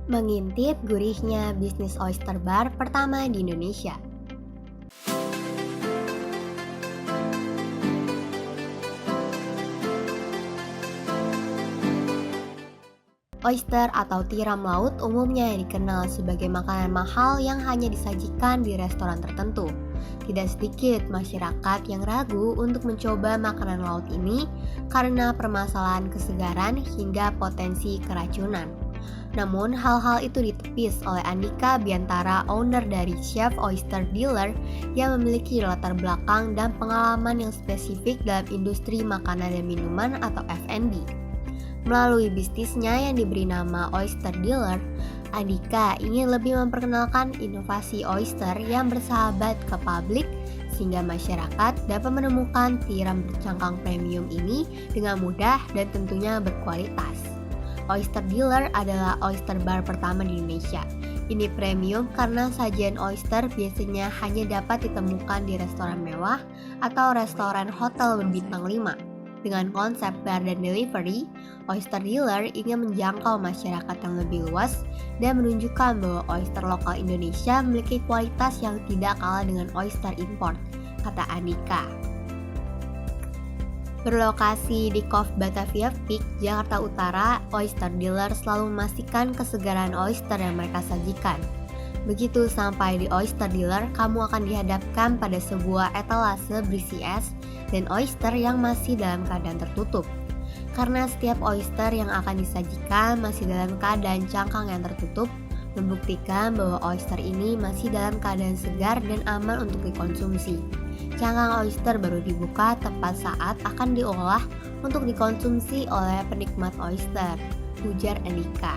Mengintip gurihnya bisnis oyster bar pertama di Indonesia. Oyster atau tiram laut umumnya dikenal sebagai makanan mahal yang hanya disajikan di restoran tertentu. Tidak sedikit masyarakat yang ragu untuk mencoba makanan laut ini karena permasalahan kesegaran hingga potensi keracunan. Namun hal-hal itu ditepis oleh Andika Biantara, owner dari Chef Oyster Dealer yang memiliki latar belakang dan pengalaman yang spesifik dalam industri makanan dan minuman atau F&B. Melalui bisnisnya yang diberi nama Oyster Dealer, Andika ingin lebih memperkenalkan inovasi oyster yang bersahabat ke publik sehingga masyarakat dapat menemukan tiram bercangkang premium ini dengan mudah dan tentunya berkualitas. Oyster Dealer adalah oyster bar pertama di Indonesia. Ini premium karena sajian oyster biasanya hanya dapat ditemukan di restoran mewah atau restoran hotel berbintang 5. Dengan konsep bar dan delivery, Oyster Dealer ingin menjangkau masyarakat yang lebih luas dan menunjukkan bahwa oyster lokal Indonesia memiliki kualitas yang tidak kalah dengan oyster import, kata Andika. Berlokasi di Cove Batavia Peak, Jakarta Utara, Oyster Dealer selalu memastikan kesegaran oyster yang mereka sajikan. Begitu sampai di Oyster Dealer, kamu akan dihadapkan pada sebuah etalase berisi es dan oyster yang masih dalam keadaan tertutup. Karena setiap oyster yang akan disajikan masih dalam keadaan cangkang yang tertutup, membuktikan bahwa oyster ini masih dalam keadaan segar dan aman untuk dikonsumsi. Cangkang oyster baru dibuka tepat saat akan diolah untuk dikonsumsi oleh penikmat oyster, ujar Andika.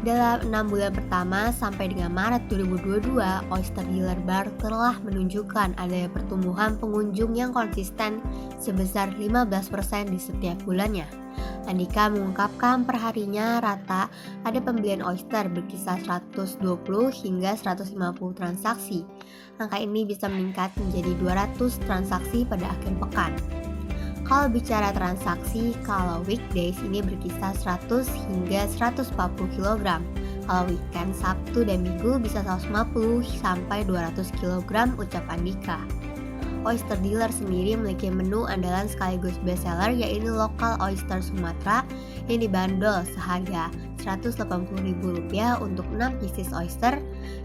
Dalam 6 bulan pertama sampai dengan Maret 2022, Oyster Dealer Bar telah menunjukkan adanya pertumbuhan pengunjung yang konsisten sebesar 15% di setiap bulannya. Andika mengungkapkan perharinya rata ada pembelian oyster berkisar 120 hingga 150 transaksi. Angka ini bisa meningkat menjadi 200 transaksi pada akhir pekan. Kalau bicara transaksi, kalau weekdays ini berkisar 100 hingga 140 kg. Kalau weekend, Sabtu dan Minggu bisa 150 sampai 200 kg, ucap Andika. Oyster Dealer sendiri memiliki menu andalan sekaligus bestseller yaitu lokal oyster Sumatera yang dibanderol seharga Rp180.000 untuk 6 pieces oyster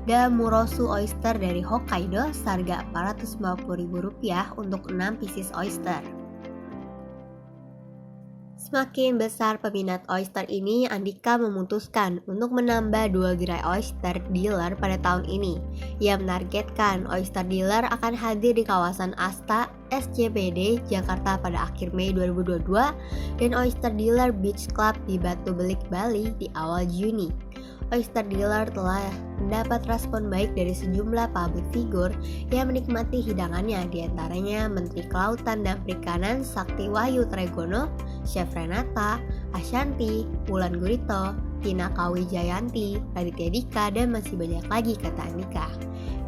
dan Murosu oyster dari Hokkaido seharga Rp450.000 untuk 6 pieces oyster. Semakin besar peminat oyster ini, Andika memutuskan untuk menambah 2 gerai Oyster Dealer pada tahun ini. Ia menargetkan Oyster Dealer akan hadir di kawasan Asta, SCBD, Jakarta pada akhir Mei 2022 dan Oyster Dealer Beach Club di Batu Belik, Bali di awal Juni. Oyster Dealer telah mendapat respon baik dari sejumlah public figure yang menikmati hidangannya, diantaranya Menteri Kelautan dan Perikanan Sakti Wahyu Tregono, Chef Renata, Ashanti, Wulan Gurito, Tina Kawijayanti, Raditya Dika, dan masih banyak lagi, kata Andika.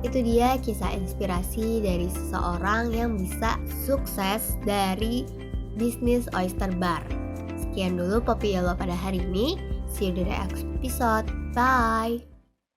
Itu dia kisah inspirasi dari seseorang yang bisa sukses dari bisnis oyster bar. Sekian dulu Poppy Yellow pada hari ini. See you di next episode. Bye!